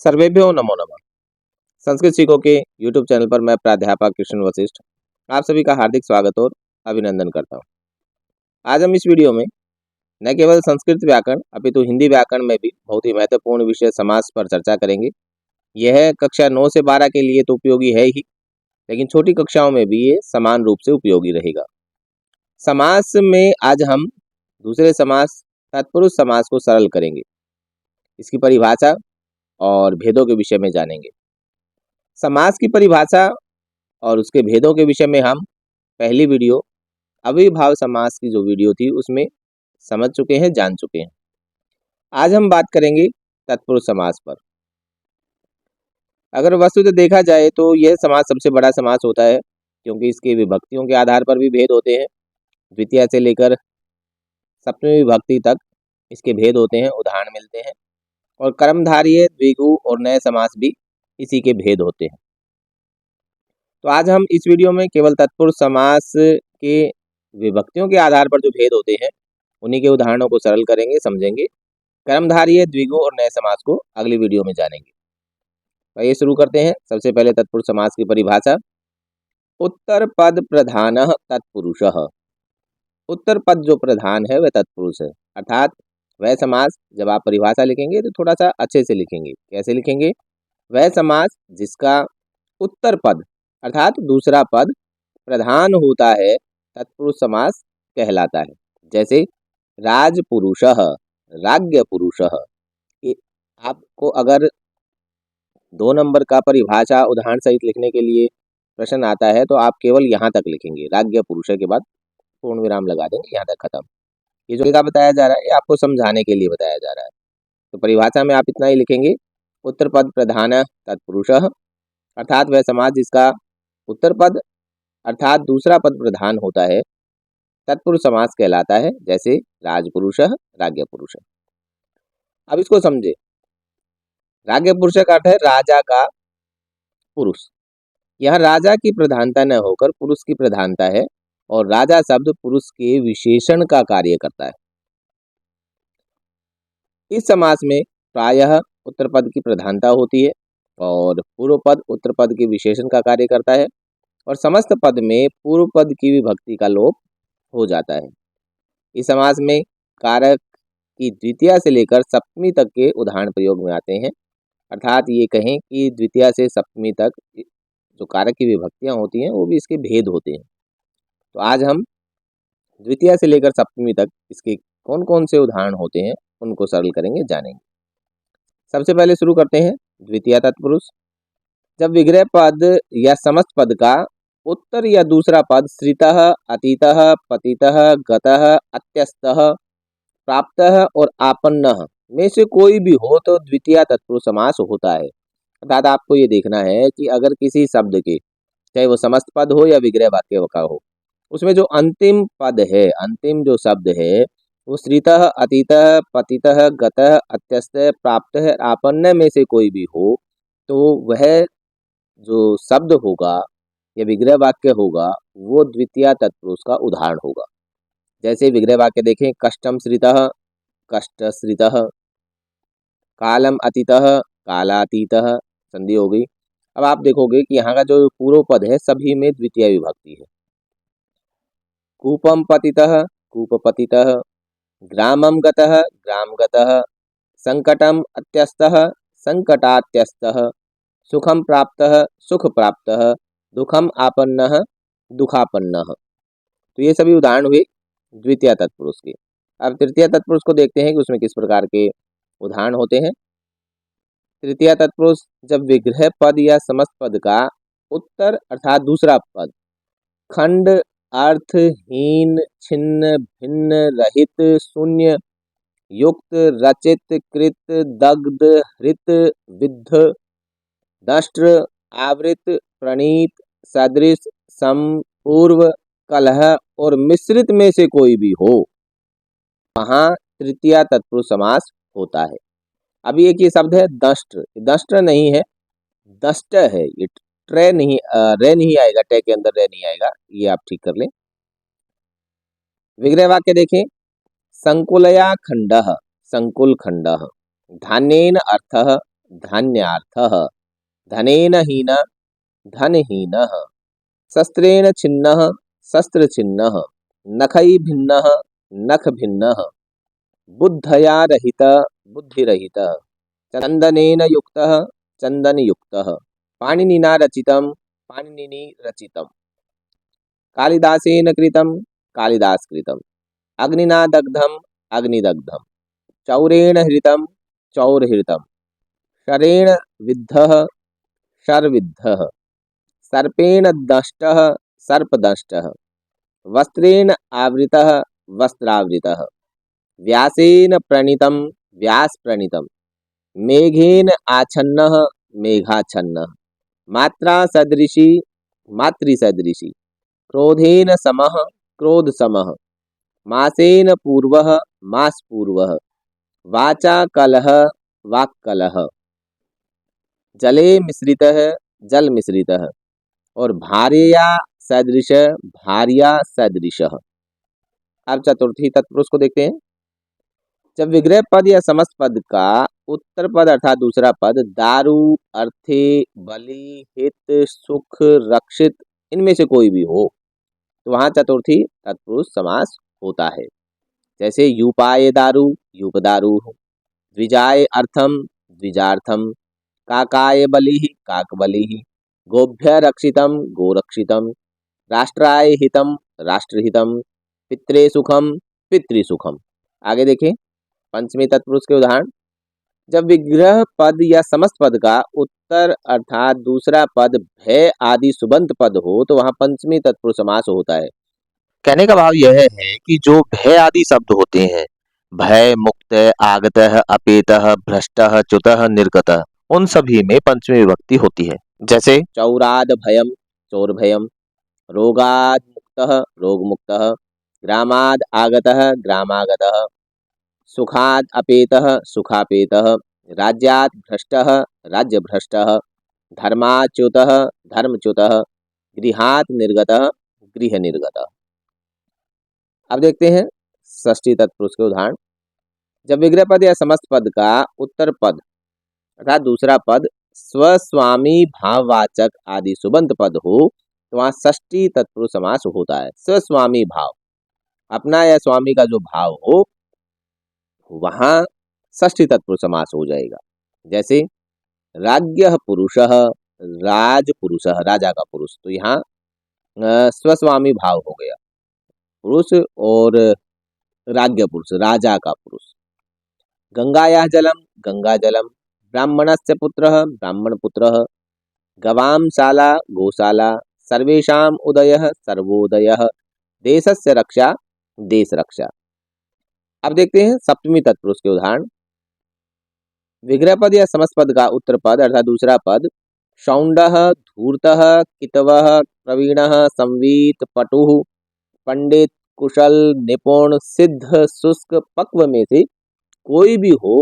सर्वेभ्यो नमो नमः। संस्कृत सीखो के यूट्यूब चैनल पर मैं प्राध्यापक कृष्ण वशिष्ठ आप सभी का हार्दिक स्वागत और अभिनंदन करता हूँ। आज हम इस वीडियो में न केवल संस्कृत व्याकरण अपितु हिंदी व्याकरण में भी बहुत ही महत्वपूर्ण विषय समास पर चर्चा करेंगे। यह कक्षा 9 से 12 के लिए तो उपयोगी है ही, लेकिन छोटी कक्षाओं में भी ये समान रूप से उपयोगी रहेगा। समास में आज हम दूसरे समास तत्पुरुष समास को सरल करेंगे, इसकी परिभाषा और भेदों के विषय में जानेंगे। समास की परिभाषा और उसके भेदों के विषय में हम पहली वीडियो अविभाव समास की जो वीडियो थी उसमें समझ चुके हैं, जान चुके हैं। आज हम बात करेंगे तत्पुरुष समास पर। अगर वस्तुतः देखा जाए तो यह समास सबसे बड़ा समास होता है, क्योंकि इसके विभक्तियों के आधार पर भी भेद होते हैं। द्वितीया से लेकर सप्तमी विभक्ति तक इसके भेद होते हैं, उदाहरण मिलते हैं। और कर्मधारय, द्विगु और नए समास भी इसी के भेद होते हैं। तो आज हम इस वीडियो में केवल तत्पुरुष समास के विभक्तियों के आधार पर जो भेद होते हैं उन्हीं के उदाहरणों को सरल करेंगे, समझेंगे। कर्मधारय, द्विगु और नए समास को अगली वीडियो में जानेंगे। तो ये शुरू करते हैं। सबसे पहले तत्पुरुष समास की परिभाषा। उत्तर पद प्रधानः तत्पुरुषः। उत्तर पद जो प्रधान है वह तत्पुरुष है, अर्थात वह समास, जब आप परिभाषा लिखेंगे तो थोड़ा सा अच्छे से लिखेंगे। कैसे लिखेंगे? वह समास जिसका उत्तर पद अर्थात दूसरा पद प्रधान होता है तत्पुरुष समास कहलाता है। जैसे राजपुरुषः, राज्ञपुरुषः। ये आपको अगर 2 नंबर का परिभाषा उदाहरण सहित लिखने के लिए प्रश्न आता है तो आप केवल यहाँ तक लिखेंगे, राज्ञपुरुष के बाद पूर्ण विराम लगा देंगे, यहाँ तक खत्म। ये जो लिखा बताया जा रहा है ये आपको समझाने के लिए बताया जा रहा है। तो परिभाषा में आप इतना ही लिखेंगे, उत्तर पद प्रधान तत्पुरुषः, अर्थात वह समास जिसका उत्तर पद अर्थात दूसरा पद प्रधान होता है तत्पुरुष समास कहलाता है। जैसे राजपुरुषः, राज्ञपुरुषः। अब इसको समझे। राज्ञपुरुष का अर्थ है राजा का पुरुष। यहाँ राजा की प्रधानता न होकर पुरुष की प्रधानता है, और राजा शब्द पुरुष के विशेषण का कार्य करता है। इस समास में प्रायः उत्तर पद की प्रधानता होती है और पूर्व पद उत्तर पद के विशेषण का कार्य करता है, और समस्त पद में पूर्व पद की विभक्ति का लोप हो जाता है। इस समास में कारक की द्वितीया से लेकर सप्तमी तक के उदाहरण प्रयोग में आते हैं, अर्थात ये कहें कि द्वितीया से सप्तमी तक जो कारक की विभक्तियां होती हैं वो भी इसके भेद होते हैं। तो आज हम द्वितीया से लेकर सप्तमी तक इसके कौन कौन से उदाहरण होते हैं उनको सरल करेंगे, जानेंगे। सबसे पहले शुरू करते हैं द्वितीया तत्पुरुष। जब विग्रह पद या समस्त पद का उत्तर या दूसरा पद श्रितः, अतीतः, पतितः, गतः, अत्यस्तः, प्राप्तः और आपन्नः में से कोई भी हो तो द्वितीया तत्पुरुष समास होता है। अर्थात आपको ये देखना है कि अगर किसी शब्द के, चाहे वो समस्त पद हो या विग्रह वाक्य का हो, उसमें जो अंतिम पद है, अंतिम जो शब्द है वो श्रितः, अतीतः, पतितः, गतः, अत्यस्तः, प्राप्तः, आपन्न में से कोई भी हो तो वह जो शब्द होगा या विग्रह वाक्य होगा वो द्वितीया तत्पुरुष का उदाहरण होगा। जैसे विग्रह वाक्य देखें, कष्टम श्रितः, कष्टश्रितः, कालम अतीतः, कालातीतः, संधि हो गई। अब आप देखोगे कि यहाँ का जो पूर्व पद है सभी में द्वितीय विभक्ति है। कूपम पतितः, कूपपतितः, ग्रामम गतः, ग्रामगतः, संकटम अत्यस्तः, संकटात्यस्तः, सुखम प्राप्तः, सुख प्राप्तः, दुखम आपन्नः, दुखापन्नः। तो ये सभी उदाहरण हुए द्वितीय तत्पुरुष के। अब तृतीय तत्पुरुष को देखते हैं कि उसमें किस प्रकार के उदाहरण होते हैं। तृतीय तत्पुरुष जब विग्रह पद या समस्त पद का उत्तर अर्थात दूसरा पद खंड, अर्थहीन, छिन्न, भिन्न, रहित, शून्य, युक्त, रचित, कृत, दग्ध, हृत, विद्ध, दष्ट्र, आवृत, प्रणीत, सदृश, सम, पूर्व, कलह और मिश्रित में से कोई भी हो, वहाँ तृतीया तत्पुरुष समास होता है। अभी एक ये शब्द है दष्ट्र, दष्ट्र नहीं है, दष्ट है। ये ट्रे नहीं, रे नहीं आएगा, टे के अंदर रे नहीं आएगा, ये आप ठीक कर लें। विग्रह वाक्य देखें, संकुलया खंडः, संकुल खंडः, धान्येन अर्थः, धान्यार्थः, धनेन हीन धनहीनः, शस्त्रेण छिन्नः शस्त्रछिन्नः, नखैर्भिन्नः नखभिन्नः, बुद्धया रहित बुद्धिरहितः, चन्दनेन युक्तः चन्दनयुक्तः, पाणिनिना रचितं पाणिनिनी रचितम्, कालिदासेन कृतं कालिदासकृतम्, अग्निना दग्धम् अग्निदग्धम्, चौरेण हृतं चौरहृतं, शरेण विद्धः शरविद्धः, सर्पेण दष्टः सर्पदष्टः, वस्त्रेण आवृतः वस्त्रावृतः, व्यासेन प्रणीतं व्यासप्रणीतं, मेघेन आच्छन्नः मेघाच्छन्नः, मात्रा सदृशी मातृसदृशी, क्रोधेन समः क्रोधसमः, मासेन पूर्वः मासपूर्वः, वाचा कलह वाक्कलह, जले मिश्रितः जलमिश्रितः, और भार्यया सदृश भार्या सदृशः। अब चतुर्थी तत्पुरुष को देखते हैं। जब विग्रह पद या समस्त पद का उत्तर पद अर्थात दूसरा पद दारु, अर्थे, बलि, हित, सुख, रक्षित इनमें से कोई भी हो तो वहाँ चतुर्थी तत्पुरुष समास होता है। जैसे यूपाए दारु यूपदारु, द्विजाय अर्थम द्विजार्थम, काकाय बलिः काकबलिः, गोभ्य रक्षितम गोरक्षितम, राष्ट्राय हितम राष्ट्रहितम, पित्रे सुखम पितृसुखम। आगे देखें पंचमी तत्पुरुष के उदाहरण। जब विग्रह पद या समस्त पद का उत्तर अर्थात दूसरा पद भय आदि सुबंत पद हो तो वहां पंचमी तत्पुरुष समास होता है। कहने का भाव यह है कि जो भय आदि शब्द होते हैं, भय, मुक्त, आगतः, अपेतः, भ्रष्टः, च्युतः, निर्गतः, उन सभी में पंचमी विभक्ति होती है। जैसे चौराद भयम चौर भयम, रोगाद मुक्तः रोग मुक्तः, ग्रामाद आगतः ग्रामागतः, सुखाद अपेतः सुखापेतः, राज्यात् भ्रष्टः राज्यभ्रष्टः, धर्माच्युतः धर्मच्युतः, गृहात् निर्गतः गृह निर्गतः। अब देखते हैं षष्ठी तत्पुरुष के उदाहरण। जब विग्रह पद या समस्त पद का उत्तर पद अर्थात दूसरा पद स्वस्वामी भाववाचक आदि सुबंत पद हो तो वहाँ षष्ठी तत्पुरुष समास होता है। स्वस्वामी भाव, अपना या स्वामी का जो भाव हो वहाँ षष्ठी तत्पुरुष समास हो जाएगा। जैसे राज्ञः पुरुषः राजपुरुषः, राजा का पुरुष, तो यहाँ स्वस्वामी भाव हो गया, पुरुष और राज्ञ पुरुष राजा का पुरुष। गंगायाः जलम गंगा जलम, ब्राह्मणस्य पुत्रः ब्राह्मण पुत्रः, गवांशाला गोशाला, सर्वेषाम् उदयः सर्वोदयः, देशस्य रक्षा देश रक्षा। अब देखते हैं सप्तमी तत्पुरुष के उदाहरण। विग्रह पद या समस्त पद का उत्तर पद अर्थात दूसरा पद शौंडः धूर्तः कितवः प्रवीणः संवीत पटुः पंडित कुशल निपुण सिद्ध शुष्क पक्व में से कोई भी हो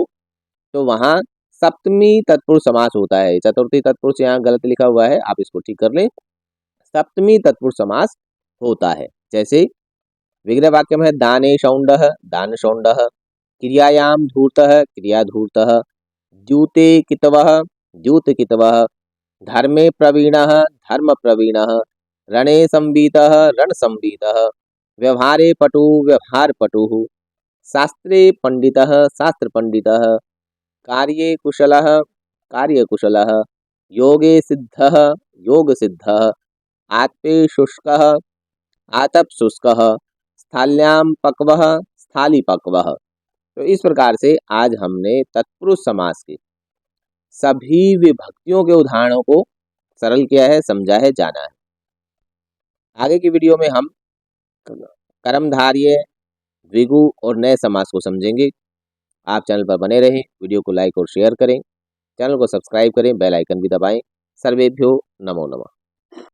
तो वहाँ सप्तमी तत्पुरुष समास होता है। चतुर्थी तत्पुरुष यहाँ गलत लिखा हुआ है, आप इसको ठीक कर लें। सप्तमी तत्पुरुष समास होता है। जैसे विग्रह वाक्य में दाने शौंडः दान शौंडः, क्रियायां धूर्तः क्रिया धूर्तः, द्यूते कितवः द्यूत कितवः, धर्मे प्रवीणः धर्म प्रवीणः, रणे संवीतः रण संवीतः, व्यवहारे पटु व्यवहार पटुः, शास्त्रे पंडितः शास्त्र पंडितः, कार्ये कुशलः कार्य कुशलः, योगे सिद्धः योग सिद्धः, आत्पे शुष्कः आतप शुष्कः, स्थाल्यां पक्वः स्थाली पक्वः। तो इस प्रकार से आज हमने तत्पुरुष समास के सभी विभक्तियों के उदाहरणों को सरल किया है, समझा है, जाना है। आगे की वीडियो में हम कर्मधारय, द्विगु और नए समास को समझेंगे। आप चैनल पर बने रहें, वीडियो को लाइक और शेयर करें, चैनल को सब्सक्राइब करें, बेल आइकन भी दबाएं। सर्वेभ्यो नमो नमः।